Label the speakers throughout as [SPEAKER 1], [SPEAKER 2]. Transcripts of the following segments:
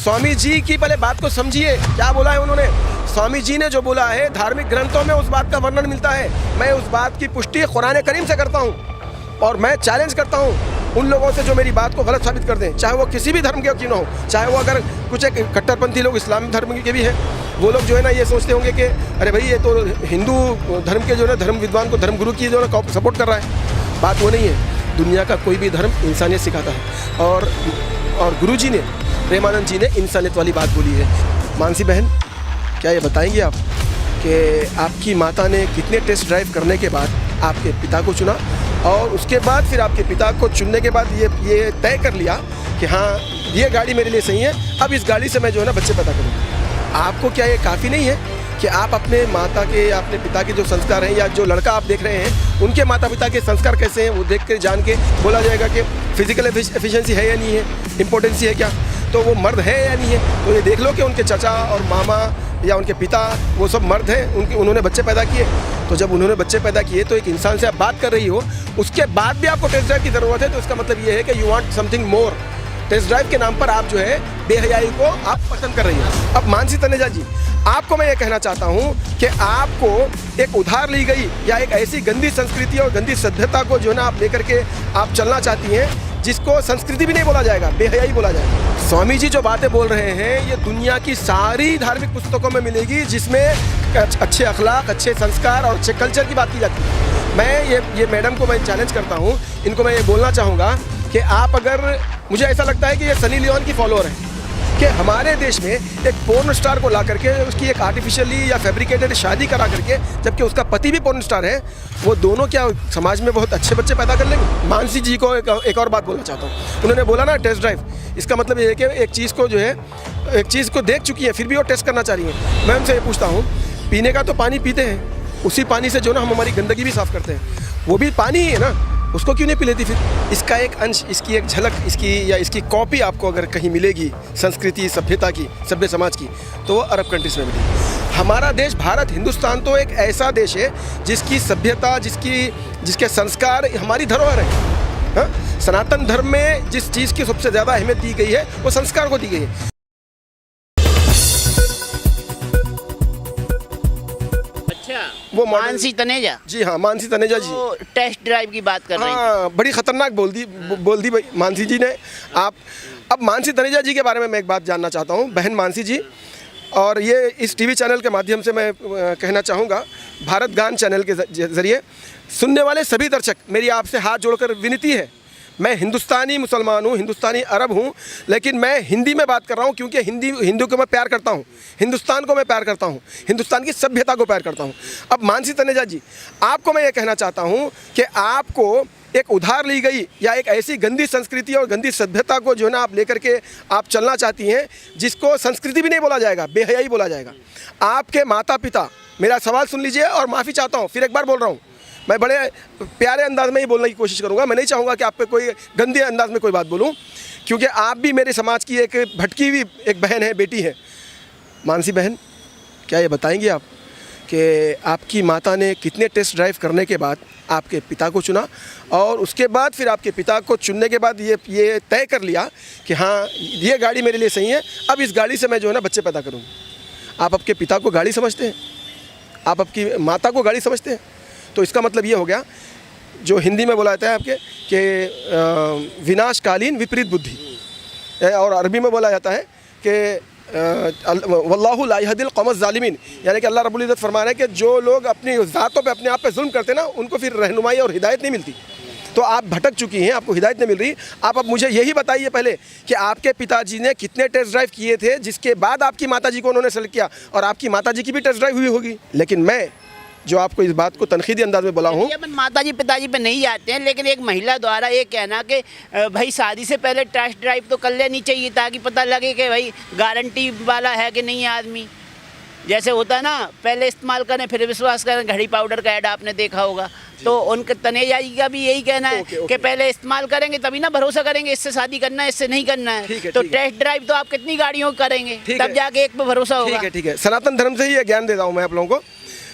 [SPEAKER 1] स्वामी जी की पहले बात को समझिए, क्या बोला है उन्होंने। स्वामी जी ने जो बोला है धार्मिक ग्रंथों में उस बात का वर्णन मिलता है। मैं उस बात की पुष्टि कुरान करीम से करता हूँ और मैं चैलेंज करता हूँ उन लोगों से जो मेरी बात को गलत साबित कर दें, चाहे वो किसी भी धर्म के क्यों ना हो, चाहे वो अगर कुछ एक कट्टरपंथी लोग इस्लामी धर्म के भी हैं, वो लोग जो है ना ये सोचते होंगे कि अरे भाई ये तो हिंदू धर्म के जो है ना धर्म विद्वान को धर्मगुरु की जो है ना सपोर्ट कर रहा है। बात वो नहीं है। दुनिया का कोई भी धर्म इंसानियत सिखाता है और गुरु जी ने, प्रेमानंद जी ने इंसानियत वाली बात बोली है। मानसी बहन, क्या ये बताएंगे आप कि आपकी माता ने कितने टेस्ट ड्राइव करने के बाद आपके पिता को चुना और उसके बाद फिर आपके पिता को चुनने के बाद ये तय कर लिया कि हाँ ये गाड़ी मेरे लिए सही है, अब इस गाड़ी से मैं जो है ना बच्चे पैदा करूँ। आपको क्या ये काफ़ी नहीं है कि आप अपने माता के, अपने पिता के जो संस्कार हैं या जो लड़का आप देख रहे हैं उनके माता पिता के संस्कार कैसे हैं वो देख कर जान के बोला जाएगा कि फिजिकल एफिशिएंसी है या नहीं है, इम्पोर्टेंसी है क्या, तो वो मर्द है या नहीं है। तो ये देख लो कि उनके चाचा और मामा या उनके पिता वो सब मर्द हैं, उन्होंने बच्चे पैदा किए। तो जब उन्होंने बच्चे पैदा किए तो एक इंसान से आप बात कर रही हो, उसके बाद भी आपको टेस्ट ड्राइव की ज़रूरत है, तो इसका मतलब ये है कि you want something more. Test drive के नाम पर आप जो है बेहयाई को आप पसंद कर रही हैं। अब मानसी तनेजा जी, आपको मैं ये कहना चाहता हूँ कि आपको एक उधार ली गई या एक ऐसी गंदी संस्कृति और गंदी सभ्यता को जो है ना आप लेकर के आप चलना चाहती हैं, जिसको संस्कृति भी नहीं बोला जाएगा, बेहयाई बोला जाएगा। स्वामी जी जो बातें बोल रहे हैं ये दुनिया की सारी धार्मिक पुस्तकों में मिलेगी, जिसमें अच्छे अखलाक, अच्छे संस्कार और अच्छे कल्चर की बात की जाती है। मैं ये मैडम को मैं चैलेंज करता हूँ, इनको मैं ये बोलना चाहूँगा कि आप अगर, मुझे ऐसा लगता है कि ये सनी लियोन की फॉलोअर है कि हमारे देश में एक पोर्न स्टार को ला करके उसकी एक आर्टिफिशियली या फैब्रिकेटेड शादी करा करके, जबकि उसका पति भी पोर्न स्टार है, वो दोनों क्या समाज में बहुत अच्छे बच्चे पैदा कर लेंगे। मानसी जी को एक और बात बोलना चाहता हूँ। उन्होंने बोला ना टेस्ट ड्राइव, इसका मतलब ये है कि एक चीज़ को जो है, एक चीज़ को देख चुकी है फिर भी वो टेस्ट करना चाह रही है। मैं उनसे ये पूछता हूँ, पीने का तो पानी पीते हैं, उसी पानी से जो ना हम हमारी गंदगी भी साफ़ करते हैं, वो भी पानी ही है ना, उसको क्यों नहीं पी लेती फिर। इसका एक अंश, इसकी एक झलक, इसकी कॉपी आपको अगर कहीं मिलेगी संस्कृति सभ्यता की, सभ्य समाज की, तो वो अरब कंट्रीज में मिलेगी। हमारा देश भारत, हिंदुस्तान तो एक ऐसा देश है जिसकी सभ्यता, जिसके संस्कार हमारी धरोहर है। हाँ? सनातन धर्म में जिस चीज़ की सबसे ज़्यादा अहमियत दी गई है वो संस्कार को दी गई है।
[SPEAKER 2] वो मानसी तनेजा
[SPEAKER 1] जी, हाँ मानसी तनेजा जी
[SPEAKER 2] तो टेस्ट ड्राइव की बात कर रही
[SPEAKER 1] हाँ, बड़ी खतरनाक बोल दी भाई मानसी जी ने। आप अब मानसी तनेजा जी के बारे में मैं एक बात जानना चाहता हूँ, बहन मानसी जी, और ये इस टीवी चैनल के माध्यम से मैं कहना चाहूँगा, भारत गान चैनल के ज़रिए सुनने वाले सभी दर्शक, मेरी आपसे हाथ जोड़कर विनती है, मैं हिंदुस्तानी मुसलमान हूँ, हिंदुस्तानी अरब हूँ, लेकिन मैं हिंदी में बात कर रहा हूँ क्योंकि हिंदू को मैं प्यार करता हूँ, हिंदुस्तान को मैं प्यार करता हूँ, हिंदुस्तान की सभ्यता को प्यार करता हूँ। अब मानसी तनेजा जी, आपको मैं ये कहना चाहता हूँ कि आपको एक उधार ली गई या एक ऐसी गंदी संस्कृति और गंदी सभ्यता को जो है ना आप लेकर के आप चलना चाहती हैं, जिसको संस्कृति भी नहीं बोला जाएगा, बेहयाई बोला जाएगा। आपके माता पिता, मेरा सवाल सुन लीजिए और माफ़ी चाहता हूँ, फिर एक बार बोल रहा हूँ, मैं बड़े प्यारे अंदाज में ही बोलने की कोशिश करूंगा। मैं नहीं चाहूँगा कि आप पे कोई गंदे अंदाज में कोई बात बोलूं, क्योंकि आप भी मेरे समाज की एक भटकी हुई एक बहन है, बेटी है। मानसी बहन, क्या ये बताएंगी आप कि आपकी माता ने कितने टेस्ट ड्राइव करने के बाद आपके पिता को चुना और उसके बाद फिर आपके पिता को चुनने के बाद ये तय कर लिया कि हाँ ये गाड़ी मेरे लिए सही है, अब इस गाड़ी से मैं जो है ना बच्चे पैदा करूँगा। आप आपके पिता को गाड़ी समझते हैं, आप आपकी माता को गाड़ी समझते हैं, तो इसका मतलब ये हो गया जो हिंदी में बोला जाता है आपके कि विनाशकालीन विपरीत बुद्धि, और अरबी में बोला जाता है कि वल्लाहु ला यहदिल कौमज़ ज़ालिमीन, यानी कि अल्लाह रब्बुल इज़्ज़त फरमा रहे हैं कि जो लोग अपनी ज़ातों पे अपने आप पे जुल्म करते हैं ना, उनको फिर रहनुमाई और हिदायत नहीं मिलती। तो आप भटक चुकी हैं, आपको हिदायत नहीं मिल रही। आप अब मुझे यही बताइए पहले कि आपके पिताजी ने कितने टेस्ट ड्राइव किए थे, जिसके बाद आपकी माताजी को उन्होंने सेलेक्ट किया, और आपकी माताजी की भी टेस्ट ड्राइव हुई होगी। लेकिन मैं जो आपको इस बात को तनकीदी अंदाज में बोला हूँ,
[SPEAKER 2] माताजी पिताजी पे नहीं जाते हैं, लेकिन एक महिला द्वारा ये कहना कि भाई शादी से पहले टेस्ट ड्राइव तो कर लेनी चाहिए ताकि पता लगे कि भाई गारंटी वाला है कि नहीं आदमी। जैसे होता है ना, पहले इस्तेमाल करें फिर विश्वास करें, घड़ी पाउडर का ऐड आपने देखा होगा, तो उनके तनेजा जी का भी यही कहना है कि पहले इस्तेमाल करेंगे तभी ना भरोसा करेंगे इससे शादी करना है, इससे नहीं करना है। तो टेस्ट ड्राइव तो आप कितनी गाड़ियों करेंगे, तब जाके एक पे भरोसा होगा।
[SPEAKER 1] ठीक है, सनातन धर्म से ही ये ज्ञान दे रहा हूँ मैं आप लोगों को।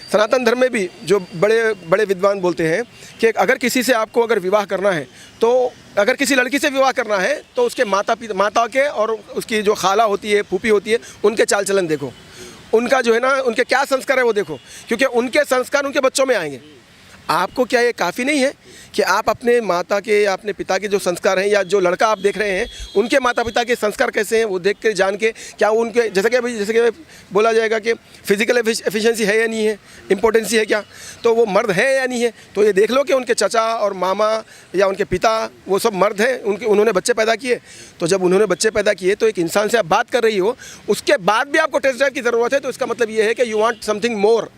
[SPEAKER 1] सनातन धर्म में भी जो बड़े बड़े विद्वान बोलते हैं कि अगर किसी से आपको अगर विवाह करना है तो अगर किसी लड़की से विवाह करना है तो उसके माता के और उसकी जो खाला होती है, फूफी होती है, उनके चाल चलन देखो, उनका जो है ना, उनके क्या संस्कार है वो देखो, क्योंकि उनके संस्कार उनके बच्चों में आएंगे। आपको क्या ये काफ़ी नहीं है कि आप अपने माता के या अपने पिता के जो संस्कार हैं, या जो लड़का आप देख रहे हैं उनके माता पिता के संस्कार कैसे हैं वो देख के जान के, क्या उनके जैसे कि बोला जाएगा कि फिजिकल एफिशिएंसी है या नहीं है, इम्पोर्टेंसी है क्या, तो वो मर्द है या नहीं है, तो ये देख लो कि उनके चाचा और मामा या उनके पिता वो सब मर्द हैं, उन्होंने बच्चे पैदा किए। तो जब उन्होंने बच्चे पैदा किए तो एक इंसान से आप बात कर रही हो, उसके बाद भी आपको टेस्ट ड्राइव की ज़रूरत है, तो इसका मतलब ये है कि you want something more.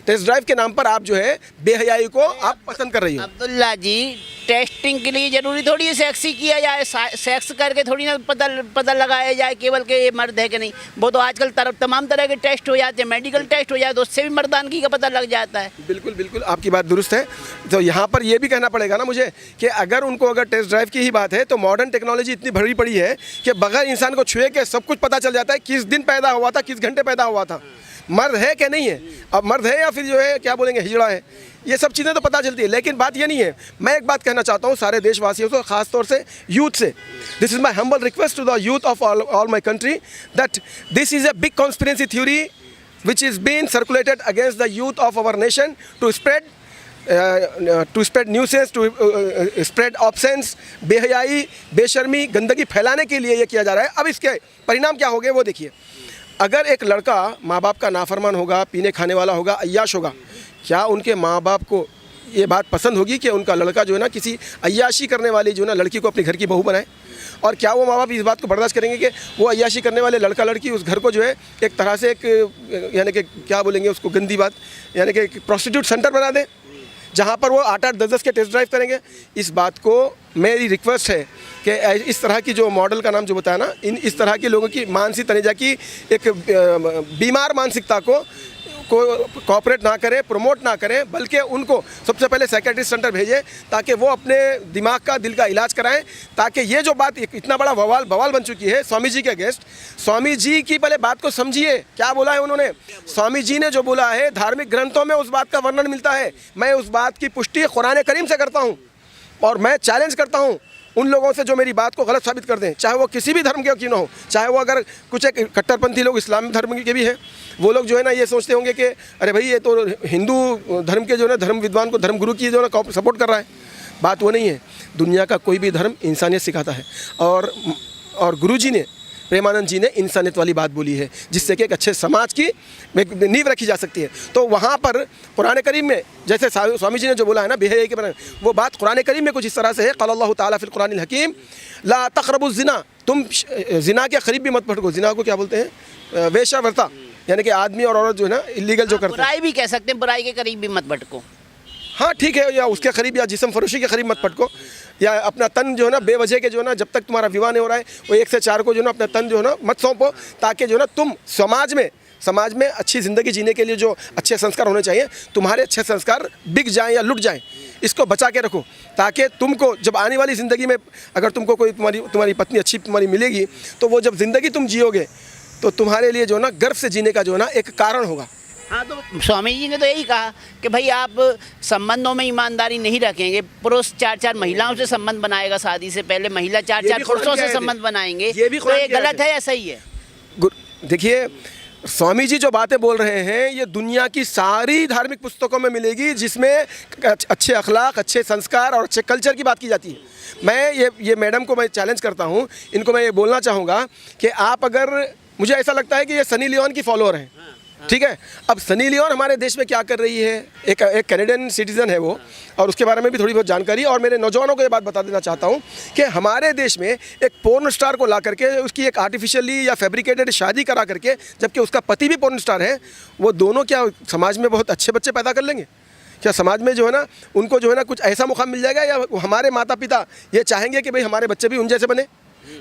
[SPEAKER 1] Test drive के नाम पर आप जो है बेहयाई को आप पसंद कर रही हो।
[SPEAKER 2] अब्दुल्ला जी, टेस्टिंग के लिए जरूरी थोड़ी है सेक्स ही किया जाए, सेक्स करके थोड़ी ना पता लगाया जाए केवल के ये मर्द है कि नहीं। वो तो आजकल तमाम तरह के टेस्ट हो जाते हैं, मेडिकल टेस्ट हो जाए, तो उससे भी मर्दानगी का पता लग जाता है।
[SPEAKER 1] बिल्कुल बिल्कुल, आपकी बात दुरुस्त है। तो यहाँ पर ये भी कहना पड़ेगा ना मुझे कि अगर टेस्ट ड्राइव की ही बात है तो मॉडर्न टेक्नोलॉजी इतनी भरी पड़ी है कि बगैर इंसान को छुए के सब कुछ पता चल जाता है, किस दिन पैदा हुआ था, किस घंटे पैदा हुआ था, मर्द है क्या नहीं है, अब मर्द है या फिर जो है क्या बोलेंगे हिजड़ा है, ये सब चीज़ें तो पता चलती है। लेकिन बात ये नहीं है। मैं एक बात कहना चाहता हूँ सारे देशवासियों से, खास तौर से यूथ से, this is my humble request to the youth of all my country that this is a big conspiracy theory which is being circulated against the youth of our nation to spread nuisance, to spread obscene, बेहयाई, बेशर्मी, गंदगी फैलाने के लिए ये किया जा रहा है। अब इसके परिणाम क्या होंगे वो देखिए। अगर एक लड़का माँ बाप का नाफरमान होगा, पीने खाने वाला होगा, अय्याश होगा, क्या उनके माँ बाप को ये बात पसंद होगी कि उनका लड़का जो है ना किसी अय्याशी करने वाली जो है ना लड़की को अपने घर की बहू बनाए? और क्या वो माँ बाप इस बात को बर्दाश्त करेंगे कि वो अय्याशी करने वाले लड़का लड़की उस घर को जो है एक तरह से एक यानी कि क्या बोलेंगे उसको, गंदी बात, यानी कि प्रोस्टिट्यूट सेंटर बना दें जहाँ पर वो 8-8, 10-10 के टेस्ट ड्राइव करेंगे? इस बात को मेरी रिक्वेस्ट है कि इस तरह की जो मॉडल का नाम जो बताया ना, इस तरह के लोगों की मानसिक तनेजा की एक बीमार मानसिकता को कोऑपरेट ना करें, प्रमोट ना करें, बल्कि उनको सबसे पहले साइकेट्रिस्ट सेंटर भेजें ताकि वो अपने दिमाग का, दिल का इलाज कराएं, ताकि ये जो बात इतना बड़ा बवाल बन चुकी है स्वामी जी के अगेंस्ट, स्वामी जी की पहले बात को समझिए। क्या बोला है उन्होंने? स्वामी जी ने जो बोला है धार्मिक ग्रंथों में उस बात का वर्णन मिलता है। मैं उस बात की पुष्टि कुरान करीम से करता हूँ और मैं चैलेंज करता हूँ उन लोगों से जो मेरी बात को गलत साबित कर दें, चाहे वो किसी भी धर्म के क्यों ना हो, चाहे वो अगर कुछ एक कट्टरपंथी लोग इस्लाम धर्म के भी हैं, वो लोग जो है ना ये सोचते होंगे कि अरे भाई ये तो हिंदू धर्म के जो है ना धर्म विद्वान को, धर्म गुरु की जो है ना सपोर्ट कर रहा है। बात वो नहीं है। दुनिया का कोई भी धर्म इंसानियत सिखाता है और गुरु जी ने, प्रेमानंद जी ने इंसानियत वाली बात बोली है, जिससे कि एक अच्छे समाज की नींव रखी जा सकती है। तो वहाँ पर कुरान करीम में जैसे स्वामी जी ने जो बोला है ना बेहयाई के बारे में, वो बात कुरान करीम में कुछ इस तरह से है, क़ालल्लाहु ताला फ़िल क़ुरानिल हकीम ला तक़रबुज़ ज़िना, तुम ज़िना के करीब भी मत भटको। ज़िना को क्या बोलते हैं? वेश्यावृत्ति, यानी कि आदमी और औरत जो है ना इलीगल जो करते हैं,
[SPEAKER 2] बुराई भी कह सकते हैं, बुराई के करीब भी मत भटको।
[SPEAKER 1] हाँ ठीक है, या उसके करीब, या जिस्म फरोशी के करीब मत पटको, या अपना तन जो है ना बेवजह के जो है ना जब तक तुम्हारा विवाह नहीं हो रहा है वो 1 से 4 को जो है ना अपना तन जो है ना मत सौंपो, ताकि जो है ना तुम समाज में अच्छी ज़िंदगी जीने के लिए जो अच्छे संस्कार होने चाहिए, तुम्हारे अच्छे संस्कार बिक जाएं या लुट जाएं, इसको बचा के रखो, ताकि तुमको जब आने वाली ज़िंदगी में अगर तुमको कोई तुम्हारी पत्नी अच्छी तुम्हारी मिलेगी, तो वो जब ज़िंदगी तुम जियोगे तो तुम्हारे लिए जो है ना गर्व से जीने का जो है ना एक कारण होगा।
[SPEAKER 2] हाँ, तो स्वामी जी ने तो यही कहा कि भाई आप संबंधों में ईमानदारी नहीं रखेंगे, पुरुष 4-4 महिलाओं से संबंध बनाएगा, शादी से पहले महिला 4-4 पुरुषों से संबंध बनाएंगे, तो ये गलत है या सही है?
[SPEAKER 1] देखिए, स्वामी जी जो बातें बोल रहे हैं ये दुनिया की सारी धार्मिक पुस्तकों में मिलेगी, जिसमें अच्छे अखलाक, अच्छे संस्कार और अच्छे कल्चर की बात की जाती है। मैं ये मैडम को मैं चैलेंज करता हूँ, इनको मैं ये बोलना चाहूँगा कि आप, अगर मुझे ऐसा लगता है कि ये सनी लियोन की फॉलोअर हैं, ठीक है। अब सनी लियोन हमारे देश में क्या कर रही है, एक कैनेडियन सिटीज़न है वो, और उसके बारे में भी थोड़ी बहुत जानकारी। और मेरे नौजवानों को ये बात बता देना चाहता हूँ कि हमारे देश में एक पोर्न स्टार को ला करके उसकी एक आर्टिफिशियली या फैब्रिकेटेड शादी करा करके, जबकि उसका पति भी पोर्न स्टार है, वो दोनों क्या समाज में बहुत अच्छे बच्चे पैदा कर लेंगे? क्या समाज में जो है ना उनको जो है ना कुछ ऐसा मौका मिल जाएगा, या हमारे माता पिता ये चाहेंगे कि भाई हमारे बच्चे भी उन जैसे बने?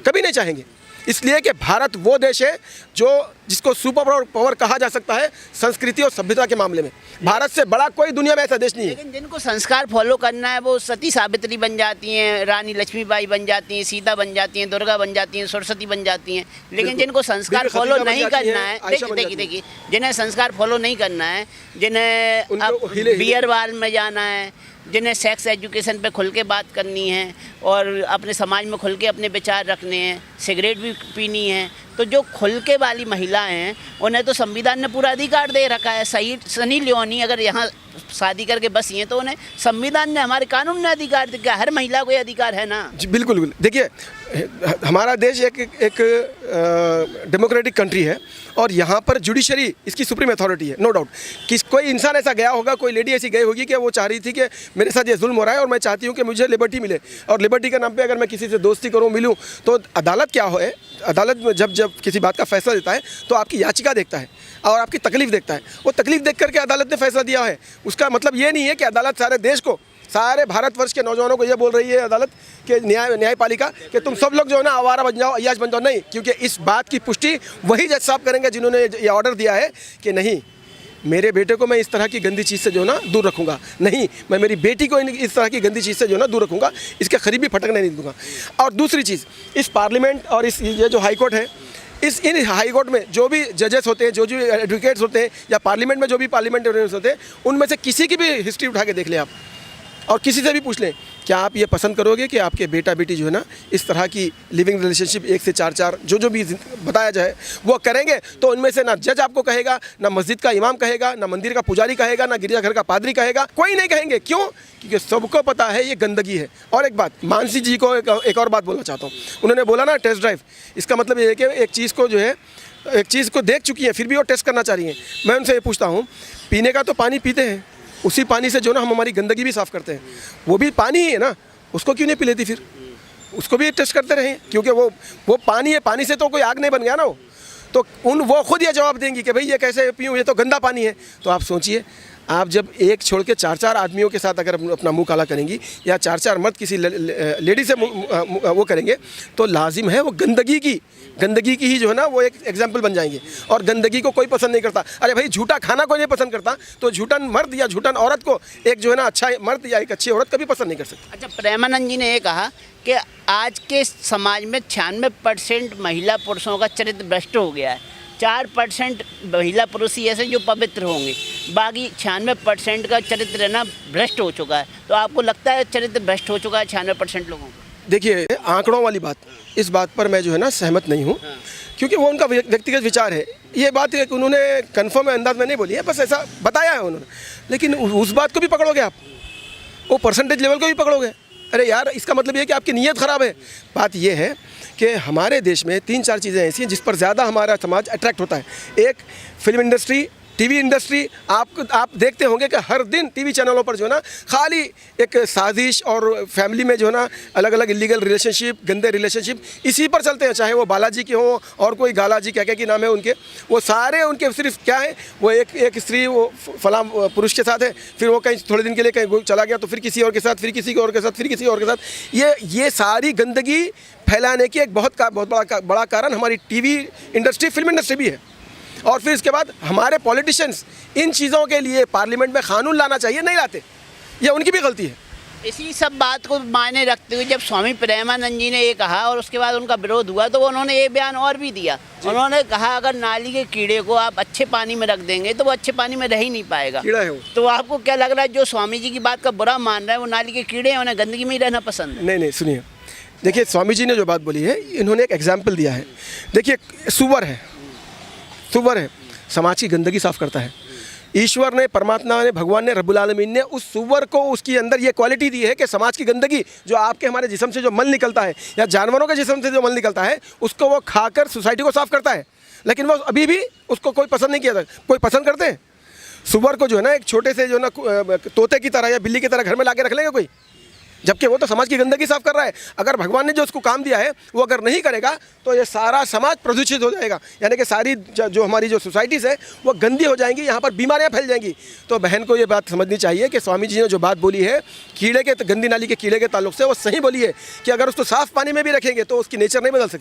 [SPEAKER 1] कभी नहीं चाहेंगे। इसलिए कि भारत वो देश है जिसको सुपर पावर कहा जा सकता है संस्कृति और सभ्यता के मामले में। भारत से बड़ा कोई दुनिया में ऐसा देश नहीं है।
[SPEAKER 2] लेकिन जिनको संस्कार फॉलो करना है वो सती सावित्री बन जाती हैं, रानी लक्ष्मीबाई बन जाती हैं, सीता बन जाती हैं, दुर्गा बन जाती हैं, सरस्वती बन जाती हैं। लेकिन जिनको संस्कार फॉलो नहीं करना है, देखिए जिन्हें संस्कार फॉलो नहीं करना है, जिन्हें बियर बार में जाना है, जिन्हें सेक्स एजुकेशन पे खुल के बात करनी है और अपने समाज में खुल के अपने विचार रखने हैं, सिगरेट भी पीनी है, तो जो खुल के वाली महिलाएं हैं उन्हें तो संविधान ने पूरा अधिकार दे रखा है। सही सनी लियोनी अगर यहाँ शादी करके बसी हैं तो उन्हें संविधान ने, हमारे कानून ने अधिकार दिया। हर महिला को ये अधिकार है ना
[SPEAKER 1] जी। बिल्कुल बिल्कुल। देखिए, हमारा देश एक डेमोक्रेटिक कंट्री है और यहाँ पर जुडिशरी इसकी सुप्रीम अथॉरिटी है, नो डाउट। कोई इंसान ऐसा गया होगा, कोई लेडी ऐसी गई होगी कि वो चाह रही थी कि मेरे साथ ये जुल्म हो रहा है और मैं चाहती हूँ कि मुझे लिबर्टी मिले, और लिबर्टी के नाम पे अगर मैं किसी से दोस्ती करूँ, मिलूँ, तो अदालत क्या है, अदालत में जब किसी बात का फैसला देता है तो आपकी याचिका देखता है और आपकी तकलीफ देखता है। वो तकलीफ देख करके अदालत ने फैसला दिया है। उसका मतलब ये नहीं है कि अदालत सारे देश को, सारे भारतवर्ष के नौजवानों को ये बोल रही है अदालत के न्यायपालिका कि तुम सब लोग जो है ना आवारा बन जाओ, अय्याश बन जाओ। नहीं, क्योंकि इस बात की पुष्टि वही जज साहब करेंगे जिन्होंने ये ऑर्डर दिया है कि नहीं, मेरे बेटे को मैं इस तरह की गंदी चीज़ से जो ना दूर रखूंगा, नहीं मैं मेरी बेटी को इस तरह की गंदी चीज़ से जो ना दूर रखूंगा, इसके करीब भी फटकने नहीं दूंगा। और दूसरी चीज़, इस पार्लियामेंट और ये जो हाई कोर्ट है, इन हाई कोर्ट में जो भी जजेस होते हैं, जो एडवोकेट्स होते हैं, या पार्लियामेंट में जो भी पार्लियामेंटेरियंस होते हैं, उनमें से किसी की भी हिस्ट्री उठा के देख लें आप और किसी से भी पूछ लें, क्या आप ये पसंद करोगे कि आपके बेटा बेटी जो है ना इस तरह की लिविंग रिलेशनशिप 1 से 4 जो भी बताया जाए वो करेंगे? तो उनमें से ना जज आपको कहेगा, ना मस्जिद का इमाम कहेगा, ना मंदिर का पुजारी कहेगा, ना गिरजाघर का पादरी कहेगा, कोई नहीं कहेंगे। क्यों? क्योंकि सबको पता है ये गंदगी है। और एक बात, मानसी जी को एक और बात बोलना चाहता हूँ। उन्होंने बोला ना टेस्ट ड्राइव, इसका मतलब ये है कि एक चीज़ को जो है, एक चीज़ को देख चुकी है फिर भी वो टेस्ट करना चाह रही हैं। मैं उनसे ये पूछता हूँ, पीने का तो पानी पीते हैं, उसी पानी से जो ना हम हमारी गंदगी भी साफ़ करते हैं, वो भी पानी ही है ना, उसको क्यों नहीं पी लेती? फिर उसको भी टेस्ट करते रहें, क्योंकि वो पानी है, पानी से तो कोई आग नहीं बन गया ना। तो वो खुद ये जवाब देंगी कि भाई ये कैसे पीऊँ, ये तो गंदा पानी है। तो आप सोचिए, आप जब एक छोड़ के 4 आदमियों के साथ अगर अपना मुंह काला करेंगी, या 4 मर्द किसी लेडी से वो करेंगे, तो लाजिम है वो गंदगी की ही जो है ना वो एक एग्जाम्पल बन जाएंगे। और गंदगी को कोई पसंद नहीं करता। अरे भाई, झूठा खाना कोई नहीं पसंद करता, तो झूठन मर्द या झूठन औरत को एक जो है ना अच्छा मर्द या एक अच्छी औरत कभी पसंद नहीं कर सकती।
[SPEAKER 2] अच्छा, प्रेमानंद जी ने ये कहा कि आज के समाज में 96% महिला पुरुषों का चरित्र भ्रष्ट हो गया है। 4% महिला पुरुष ही ऐसे जो पवित्र होंगे, बाकी 96% का चरित्र है ना भ्रष्ट हो चुका है। तो आपको लगता है चरित्र भ्रष्ट हो चुका है 96% लोगों का?
[SPEAKER 1] देखिए, आंकड़ों वाली बात, इस बात पर मैं जो है ना सहमत नहीं हूँ, क्योंकि वो उनका व्यक्तिगत विचार है। ये बात उन्होंने कन्फर्म अंदाज में नहीं बोली है, बस ऐसा बताया है उन्होंने। लेकिन उस बात को भी पकड़ोगे आप, वो परसेंटेज लेवल को भी पकड़ोगे, अरे यार, इसका मतलब ये कि आपकी नीयत ख़राब है। बात ये है कि हमारे देश में 3-4 चीज़ें ऐसी हैं जिस पर ज़्यादा हमारा समाज अट्रैक्ट होता है। एक, फिल्म इंडस्ट्री, टीवी इंडस्ट्री। आप देखते होंगे कि हर दिन टीवी चैनलों पर जो है ना खाली एक साजिश और फैमिली में जो है ना अलग अलग इलीगल रिलेशनशिप, गंदे रिलेशनशिप इसी पर चलते हैं। चाहे वो बालाजी के हों और कोई गालाजी, क्या क्या की नाम है उनके, वो सारे उनके सिर्फ क्या है, वो एक स्त्री वो फलां पुरुष के साथ है, फिर वो कहीं थोड़े दिन के लिए कहीं चला गया तो फिर किसी और के साथ, फिर किसी और के साथ, फिर किसी और के साथ। ये सारी गंदगी फैलाने की एक बहुत बड़ा कारण हमारी टीवी इंडस्ट्री, फिल्म इंडस्ट्री भी है। और फिर इसके बाद हमारे पॉलिटिशियंस इन चीज़ों के लिए पार्लियामेंट में कानून लाना चाहिए, नहीं लाते, ये उनकी भी गलती है।
[SPEAKER 2] इसी सब बात को मायने रखते हुए जब स्वामी प्रेमानंद जी ने ये कहा और उसके बाद उनका विरोध हुआ, तो उन्होंने ये बयान और भी दिया। उन्होंने कहा अगर नाली के कीड़े को आप अच्छे पानी में रख देंगे तो वो अच्छे पानी में रह ही नहीं पाएगा।
[SPEAKER 1] कीड़ा है वो।
[SPEAKER 2] तो आपको क्या लग रहा है, जो स्वामी जी की बात का बुरा मान रहा है वो नाली के कीड़े हैं, उन्हें गंदगी में ही रहना पसंद है?
[SPEAKER 1] नहीं, सुनिए, देखिए, स्वामी जी ने जो बात बोली है, इन्होंने एक एग्जाम्पल दिया है। देखिए, सुअर है, समाज की गंदगी साफ करता है। ईश्वर ने, परमात्मा ने, भगवान ने, रब्बुल आलमीन ने उस सुअर को उसकी अंदर ये क्वालिटी दी है कि समाज की गंदगी जो आपके हमारे जिस्म से जो मल निकलता है या जानवरों के जिस्म से जो मल निकलता है उसको वो खाकर सोसाइटी को साफ करता है। लेकिन वो अभी भी उसको कोई पसंद नहीं किया था। कोई पसंद करते हैं सुअर को जो है ना एक छोटे से जो है ना तोते की तरह या बिल्ली की तरह घर में ला के रख लेंगे कोई? जबकि वो तो समाज की गंदगी साफ कर रहा है। अगर भगवान ने जो उसको काम दिया है वो अगर नहीं करेगा तो ये सारा समाज प्रदूषित हो जाएगा, यानी कि सारी जो हमारी जो सोसाइटीज़ है वो गंदी हो जाएंगी, यहाँ पर बीमारियाँ फैल जाएंगी। तो बहन को ये बात समझनी चाहिए कि स्वामी जी ने जो बात बोली है कीड़े के, गंदी नाली के कीड़े के ताल्लुक से, वो सही बोली है कि अगर उसको साफ़ पानी में भी रखेंगे तो उसकी नेचर नहीं बदल सकती।